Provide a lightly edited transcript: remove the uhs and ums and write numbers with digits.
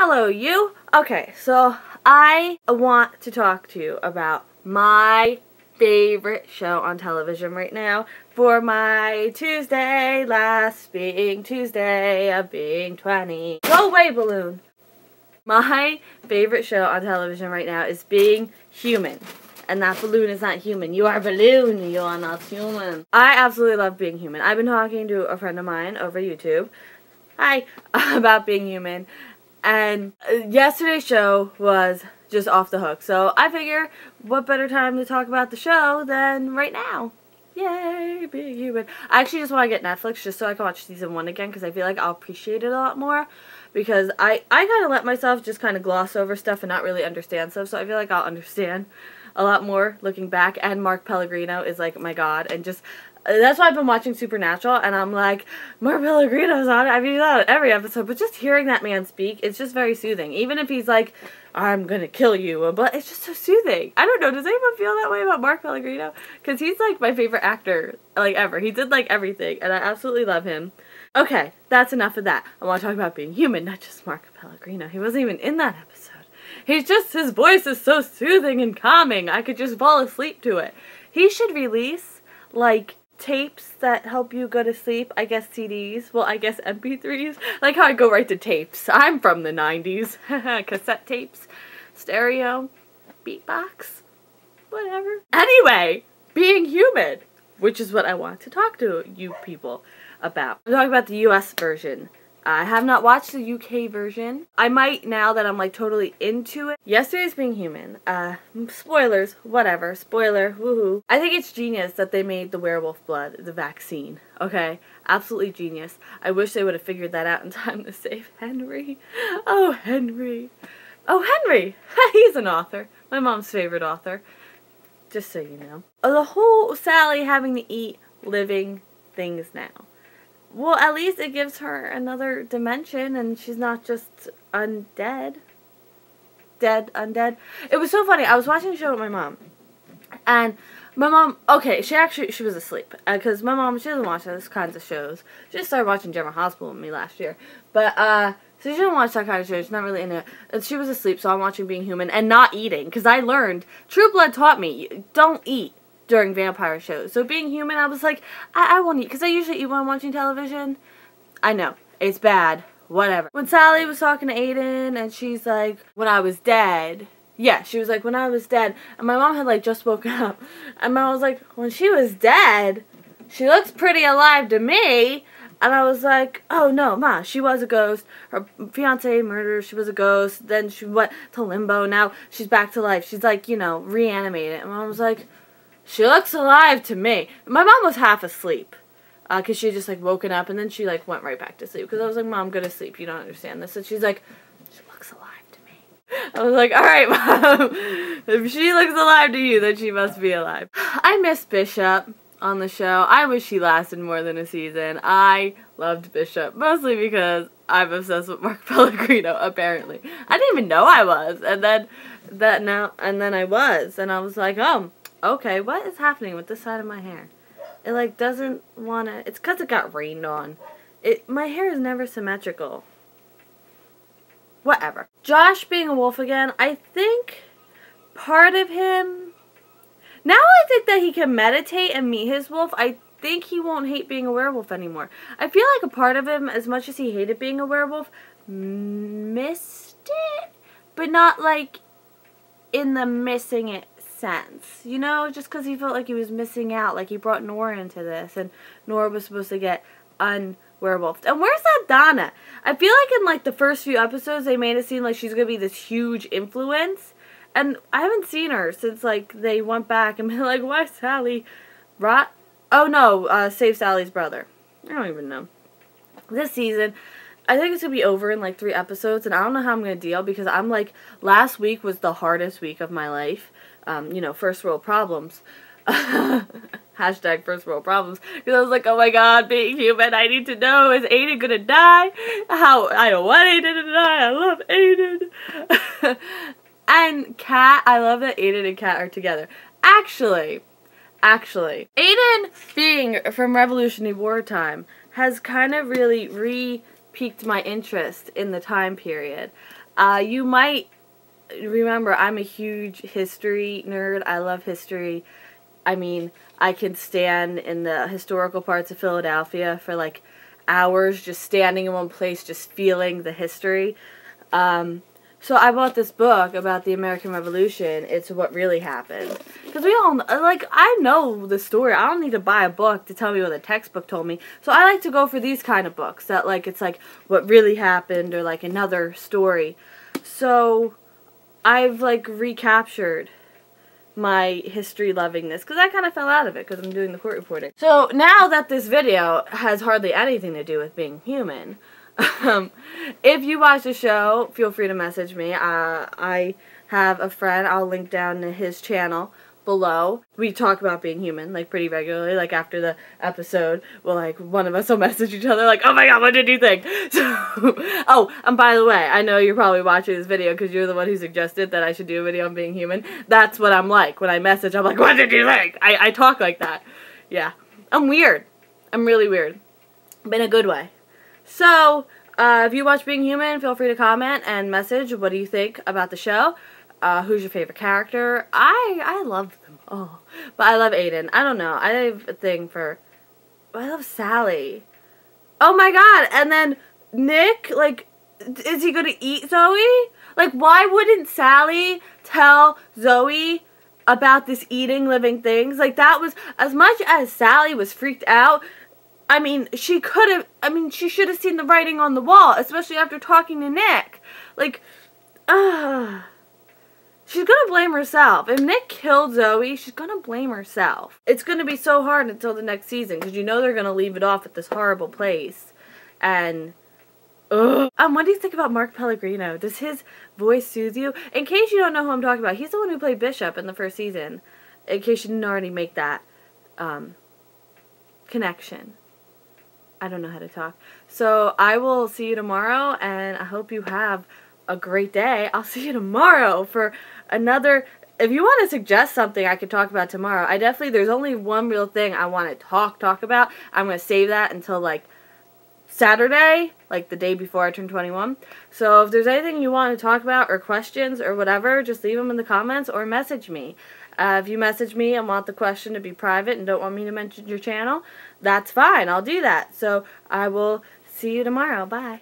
Hello, you. Okay, so I want to talk to you about my favorite show on television right now for my Tuesday, last being Tuesday of being 20. Go away, balloon. My favorite show on television right now is Being Human. And that balloon is not human. You are a balloon. You are not human. I absolutely love Being Human. I've been talking to a friend of mine over YouTube. Hi. About Being Human. And yesterday's show was just off the hook. So I figure, what better time to talk about the show than right now? Yay, Being Human. I actually just want to get Netflix just so I can watch season 1 again because I feel like I'll appreciate it a lot more. Because I kind of let myself just kind of gloss over stuff and not really understand stuff. So I feel like I'll understand a lot more looking back. And Mark Pellegrino is like my god. And just, that's why I've been watching Supernatural. And I'm like, Mark Pellegrino's on it. I mean, he's on every episode. But just hearing that man speak, it's just very soothing. Even if he's like, I'm gonna kill you. But it's just so soothing. I don't know. Does anyone feel that way about Mark Pellegrino? Because he's like my favorite actor like ever. He did like everything. And I absolutely love him. Okay, that's enough of that. I want to talk about Being Human, not just Mark Pellegrino. He wasn't even in that episode. He's just, his voice is so soothing and calming. I could just fall asleep to it. He should release, like, tapes that help you go to sleep. I guess CDs. Well, I guess MP3s. Like how I go right to tapes. I'm from the 90s. Cassette tapes. Stereo. Beatbox. Whatever. Anyway, Being Human, which is what I want to talk to you people about. I'm talking about the US version. I have not watched the UK version. I might now that I'm like totally into it. Yesterday's Being Human. Spoilers, whatever. Spoiler, woohoo. I think it's genius that they made the werewolf blood the vaccine. Okay? Absolutely genius. I wish they would have figured that out in time to save Henry. Oh, Henry. Oh, Henry! He's an author. My mom's favorite author. Just so you know. The whole Sally having to eat living things now. Well, at least it gives her another dimension and she's not just undead. Undead. It was so funny. I was watching a show with my mom. And my mom, okay, she was asleep. Because my mom, she doesn't watch those kinds of shows. She just started watching General Hospital with me last year. But, so she didn't watch that kind of show. She's not really into it. And she was asleep, so I'm watching Being Human and not eating. Because I learned, True Blood taught me, don't eat during vampire shows. So Being Human, I was like, I won't eat, because I usually eat when I'm watching television. I know, it's bad, whatever. When Sally was talking to Aiden, and she's like, when I was dead, yeah, she was like, when I was dead, and my mom had like just woken up, and my mom was like, when she was dead, she looks pretty alive to me, and I was like, oh no, Ma, she was a ghost, her fiance murdered, she was a ghost, then she went to limbo, now she's back to life, she's like, you know, reanimated, and Mom was like, she looks alive to me. My mom was half asleep. Because she had just, like, woken up. And then she, like, went right back to sleep. Because I was like, Mom, go to sleep. You don't understand this. And she's like, she looks alive to me. I was like, alright, Mom. If she looks alive to you, then she must be alive. I miss Bishop on the show. I wish he lasted more than a season. I loved Bishop. Mostly because I'm obsessed with Mark Pellegrino, apparently. I didn't even know I was. And then I was. And I was like, oh. Okay, what is happening with this side of my hair? It, like, doesn't want to... It's because it got rained on. My hair is never symmetrical. Whatever. Josh being a wolf again, I think part of him... Now I think that he can meditate and meet his wolf, I think he won't hate being a werewolf anymore. I feel like a part of him, as much as he hated being a werewolf, missed it, but not, like, in the missing it sense, you know, just because he felt like he was missing out, like he brought Nora into this, and Nora was supposed to get un-werewolfed. And where's that Donna? I feel like in, like, the first few episodes, they made it seem like she's gonna be this huge influence, and I haven't seen her since, like, they went back and been like, why Sally rot? Oh, no, save Sally's brother. I don't even know. This season, I think it's going to be over in, like, 3 episodes, and I don't know how I'm going to deal, because I'm, like, last week was the hardest week of my life. You know, first world problems. Hashtag first world problems. Because I was like, oh my god, Being Human, I need to know, is Aiden going to die? I don't want Aiden to die, I love Aiden. And Kat, I love that Aiden and Kat are together. Actually, Aiden being from Revolutionary War time has kind of really piqued my interest in the time period. You might remember I'm a huge history nerd. I love history. I mean, I can stand in the historical parts of Philadelphia for like hours just standing in one place, just feeling the history. So I bought this book about the American Revolution. It's what really happened. Because we all, like, I know the story. I don't need to buy a book to tell me what the textbook told me. So I like to go for these kind of books that, like, it's like what really happened or like another story. So I've, like, recaptured my history lovingness because I kind of fell out of it because I'm doing the court reporting. So now that this video has hardly anything to do with being human, if you watch the show, feel free to message me. I have a friend, I'll link down to his channel below. We talk about being human, like, pretty regularly. Like, after the episode, well, like, one of us will message each other, like, oh my god, what did you think? So, oh, and by the way, I know you're probably watching this video because you're the one who suggested that I should do a video on being human. That's what I'm like. When I message, I'm like, what did you think? I talk like that. Yeah. I'm weird. I'm really weird. But in a good way. So, if you watch Being Human, feel free to comment and message what do you think about the show. Who's your favorite character? I love them all. But I love Aiden. I don't know. I have a thing for... I love Sally. Oh my god. And then Nick, like, is he going to eat Zoe? Like, why wouldn't Sally tell Zoe about this eating living things? Like, that was... As much as Sally was freaked out... I mean, she should have seen the writing on the wall, especially after talking to Nick. Like, she's gonna blame herself. If Nick killed Zoe, she's gonna blame herself. It's gonna be so hard until the next season, because you know they're gonna leave it off at this horrible place. And, what do you think about Mark Pellegrino? Does his voice soothe you? In case you don't know who I'm talking about, he's the one who played Bishop in the first season. In case you didn't already make that, connection. I don't know how to talk. So I will see you tomorrow, and I hope you have a great day. I'll see you tomorrow for another... If you want to suggest something I could talk about tomorrow, there's only one real thing I want to talk about. I'm going to save that until, like, Saturday, like the day before I turn 21. So if there's anything you want to talk about or questions or whatever, just leave them in the comments or message me. If you message me and want the question to be private and don't want me to mention your channel, that's fine. I'll do that. So I will see you tomorrow. Bye.